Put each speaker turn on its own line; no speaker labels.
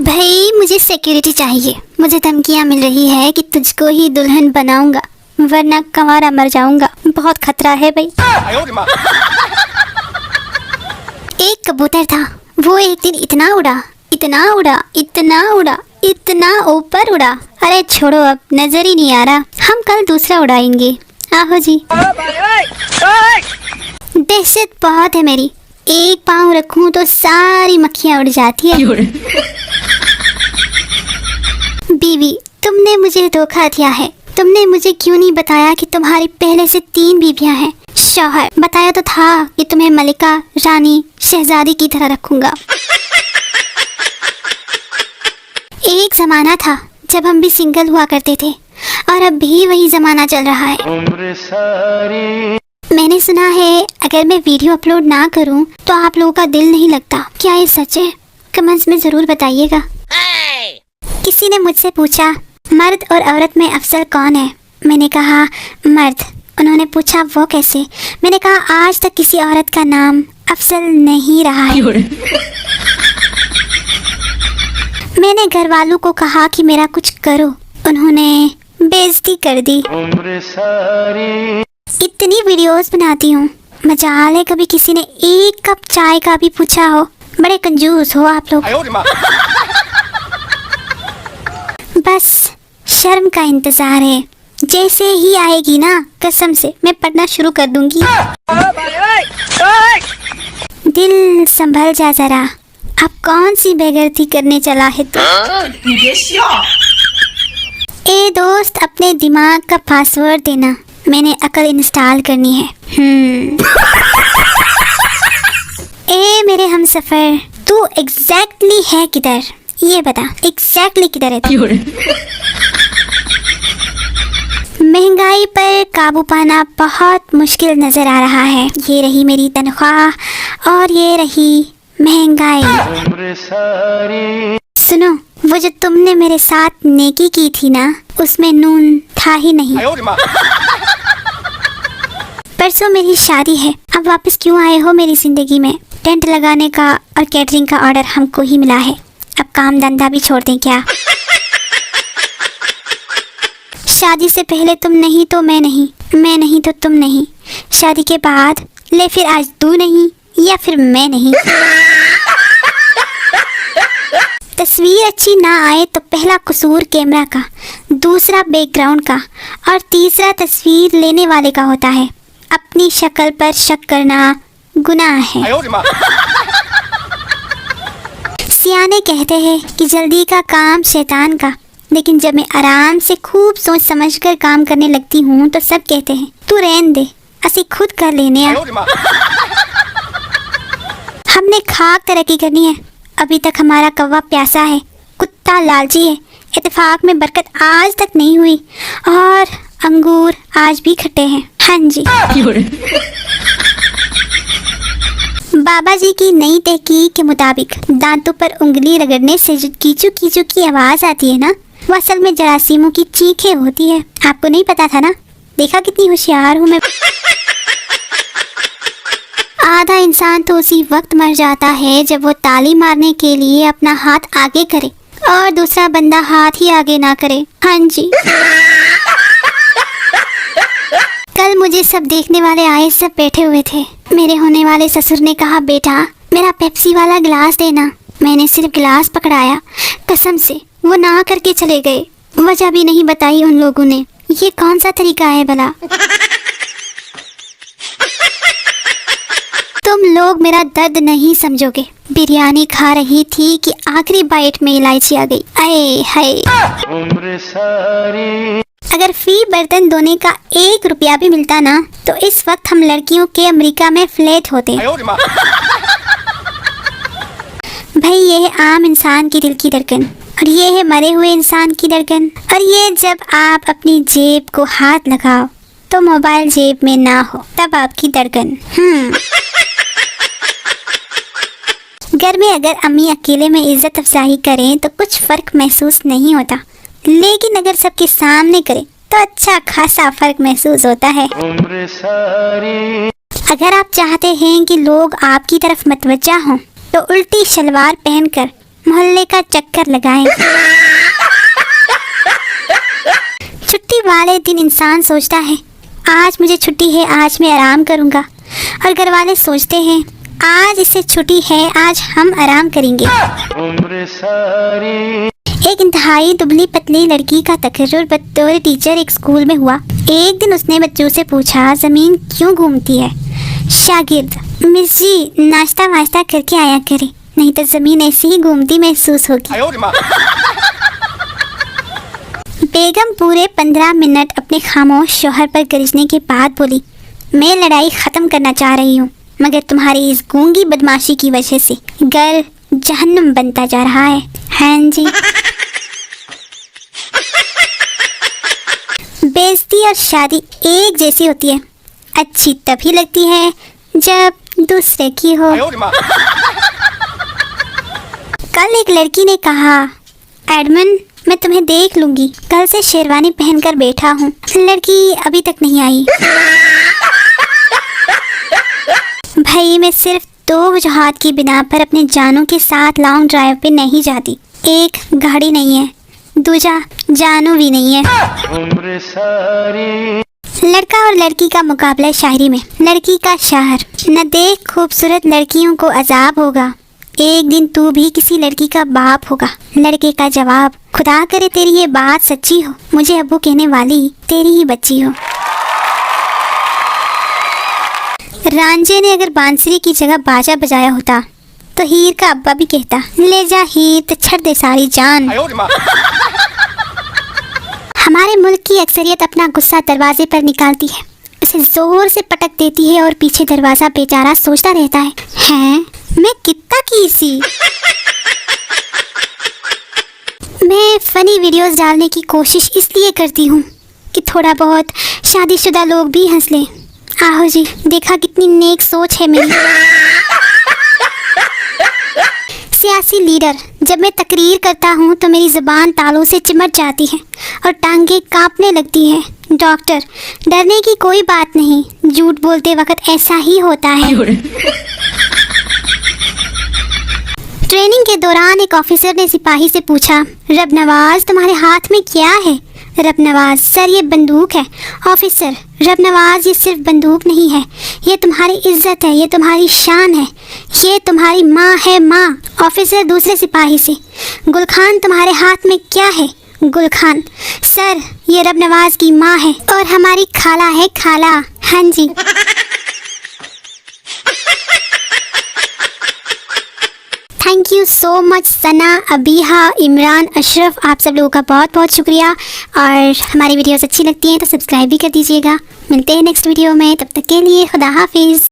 भाई मुझे सिक्योरिटी चाहिए। मुझे धमकियां मिल रही है कि तुझको ही दुल्हन बनाऊंगा वरना कंवारा मर जाऊंगा। बहुत खतरा है भाई। एक कबूतर था, वो एक दिन इतना उड़ा, इतना उड़ा, इतना उड़ा, इतना ऊपर उड़ा। अरे छोड़ो, अब नजर ही नहीं आ रहा। हम कल दूसरा उड़ाएंगे। आहो जी। दहशत बहुत है मेरी। एक पाँव रखूं तो सारी मक्खियां उड़ जाती है। बीवी, तुमने मुझे धोखा दिया है। तुमने मुझे क्यों नहीं बताया कि तुम्हारी पहले से 3 बीवियां हैं। शौहर, बताया तो था कि तुम्हें मलिका, रानी, शहजादी की तरह रखूंगा। एक जमाना था जब हम भी सिंगल हुआ करते थे और अब भी वही जमाना चल रहा है। मैंने सुना है अगर मैं वीडियो अपलोड ना करूं तो आप लोगों का दिल नहीं लगता। क्या ये सच है? कमेंट्स में जरूर बताइएगा। किसी ने मुझसे पूछा मर्द और औरत में अफजल कौन है? मैंने कहा मर्द। उन्होंने पूछा वो कैसे? मैंने कहा आज तक किसी औरत का नाम अफजल नहीं रहा है। मैंने घर वालों को कहा कि मेरा कुछ करो, उन्होंने बेइज्जती कर दी। इतनी वीडियोस बनाती हूँ, मजाल है कभी किसी ने एक कप चाय का भी पूछा हो। बड़े कंजूस हो आप लोग। बस शर्म का इंतजार है। जैसे ही आएगी ना, कसम से मैं पढ़ना शुरू कर दूंगी। दिल संभल जा जरा, अब कौन सी बेगैरती करने चला है तू? ए दोस्त, अपने दिमाग का पासवर्ड देना, मैंने अकल इंस्टॉल करनी है। ए मेरे हमसफर, तू एग्जैक्टली है किधर? ये बता एग्जैक्टली किधर है तू? महंगाई पर काबू पाना बहुत मुश्किल नजर आ रहा है। ये रही मेरी तनख्वाह और ये रही महंगाई। सुनो, वो जो तुमने मेरे साथ नेकी की थी ना, उसमें नून था ही नहीं। परसों मेरी शादी है, अब वापस क्यों आए हो मेरी जिंदगी में? टेंट लगाने का और कैटरिंग का ऑर्डर हमको ही मिला है। अब काम धंधा भी छोड़ दें क्या? शादी से पहले तुम नहीं तो मैं नहीं, मैं नहीं तो तुम नहीं। शादी के बाद ले फिर आज तू नहीं या फिर मैं नहीं। तस्वीर अच्छी ना आए तो पहला कसूर कैमरा का, दूसरा बैकग्राउंड का और तीसरा तस्वीर लेने वाले का होता है। अपनी शक्ल पर शक करना गुनाह है। सियाने कहते हैं कि जल्दी का काम शैतान का, लेकिन जब मैं आराम से खूब सोच समझकर काम करने लगती हूँ तो सब कहते हैं तू रहन दे, असी खुद कर लेने। हमने खाक तरक्की करनी है। अभी तक हमारा कौवा प्यासा है, कुत्ता लालची है। इत्तेफाक में बरकत आज तक नहीं हुई और अंगूर आज भी खट्टे हैं। हाँ जी। बाबा जी की नई तहकीक के मुताबिक दांतों पर उंगली रगड़ने से जो कीचू कीचू की आवाज आती है ना, वो असल में जरासीमों की चीखें होती है। आपको नहीं पता था ना? देखा कितनी होशियार हूँ मैं। आधा इंसान तो उसी वक्त मर जाता है जब वो ताली मारने के लिए अपना हाथ आगे करे और दूसरा बंदा हाथ ही आगे ना करे। हाँ जी। कल मुझे सब देखने वाले आए, सब बैठे हुए थे। मेरे होने वाले ससुर ने कहा बेटा मेरा पेप्सी वाला गिलास देना। मैंने सिर्फ गिलास पकड़ाया, कसम से वो ना करके चले गए। वजह भी नहीं बताई उन लोगों ने। ये कौन सा तरीका है भला? तुम लोग मेरा दर्द नहीं समझोगे। बिरयानी खा रही थी कि आखिरी बाइट में इलायची आ गई। आए हाय। अगर फ्री बर्तन धोने का 1 रुपया भी मिलता ना, तो इस वक्त हम लड़कियों के अमेरिका में फ्लैट होते। भाई ये है आम इंसान की दिल की धड़कन और ये है मरे हुए इंसान की धड़कन। और ये जब आप अपनी जेब को हाथ लगाओ तो मोबाइल जेब में ना हो, तब आपकी धड़कन। घर में अगर अम्मी अकेले में इज्जत अफजाई करें तो कुछ फर्क महसूस नहीं होता, लेकिन अगर सबके सामने करें तो अच्छा खासा फर्क महसूस होता है। अगर आप चाहते हैं कि लोग आपकी तरफ मतवज्जा हों तो उल्टी शलवार पहनकर मोहल्ले का चक्कर लगाएं। छुट्टी वाले दिन इंसान सोचता है आज मुझे छुट्टी है, आज मैं आराम करूंगा, और घर वाले सोचते हैं आज इससे छुट्टी है, आज हम आराम करेंगे। एक इंतहाई दुबली पतली लड़की का तकर्रुर बतौर टीचर एक स्कूल में हुआ। एक दिन उसने बच्चों से पूछा जमीन क्यों घूमती है। शागिर्द, मिस जी नाश्ता वाश्ता करके आया करे, नहीं तो जमीन ऐसी ही घूमती महसूस होगी। बेगम पूरे 15 मिनट अपने खामोश शौहर पर गरजने के बाद बोली, मैं लड़ाई खत्म करना चाह रही हूँ, मगर तुम्हारी इस गूंगी बदमाशी की वजह से घर जहन्नुम बनता जा रहा है। हाँ जी। बेइज्जती और शादी एक जैसी होती है, अच्छी तभी लगती है जब दूसरे की हो। कल एक लड़की ने कहा, एडमन मैं तुम्हें देख लूंगी, कल से शेरवानी पहनकर बैठा हूँ। लड़की अभी तक नहीं आई। भाई मैं सिर्फ 2 वजूहात की बिना पर अपने जानों के साथ लॉन्ग ड्राइव पे नहीं जाती। एक, गाड़ी नहीं है, दूजा जानू भी नहीं है। लड़का और लड़की का मुकाबला शायरी में। लड़की का शायर, न देख खूबसूरत लड़कियों को अजाब होगा, एक दिन तू भी किसी लड़की का बाप होगा। लड़के का जवाब, खुदा करे तेरी ये बात सच्ची हो, मुझे अब्बू कहने वाली तेरी ही बच्ची हो। रांझे ने अगर बांसुरी की जगह बाजा बजाया होता तो हीर का अब्बा भी कहता, ले जा हीर तो छड़ दे सारी जान। हमारे मुल्क की अक्सरियत अपना गुस्सा दरवाजे पर निकालती है, उसे जोर से पटक देती है और पीछे दरवाजा बेचारा सोचता रहता है, हैं मैं कितना की सी। मैं फनी वीडियोस डालने की कोशिश इसलिए करती हूँ कि थोड़ा बहुत शादीशुदा लोग भी हंस लें। आहो जी, देखा कितनी नेक सोच है मेरी। सियासी लीडर, जब मैं तकरीर करता हूँ तो मेरी ज़ुबान तालों से चिमट जाती है और टांगें कांपने लगती है। डॉक्टर, डरने की कोई बात नहीं, झूठ बोलते वक्त ऐसा ही होता है। ट्रेनिंग के दौरान एक ऑफिसर ने सिपाही से पूछा, रब नवाज तुम्हारे हाथ में क्या है। रब नवाज, सर ये बंदूक है। ऑफिसर, रब नवाज ये सिर्फ बंदूक नहीं है, ये तुम्हारी इज्जत है, ये तुम्हारी शान है, ये तुम्हारी माँ है माँ। ऑफिसर दूसरे सिपाही से, गुलखान तुम्हारे हाथ में क्या है। गुलखान, सर ये रब नवाज की माँ है और हमारी खाला है खाला। हाँ जी। थैंक यू सो मच सना, अबीहा, इमरान, अशरफ, आप सब लोगों का बहुत बहुत शुक्रिया। और हमारी वीडियोस अच्छी लगती हैं तो सब्सक्राइब भी कर दीजिएगा। मिलते हैं नेक्स्ट वीडियो में, तब तक के लिए खुदा हाफिज़।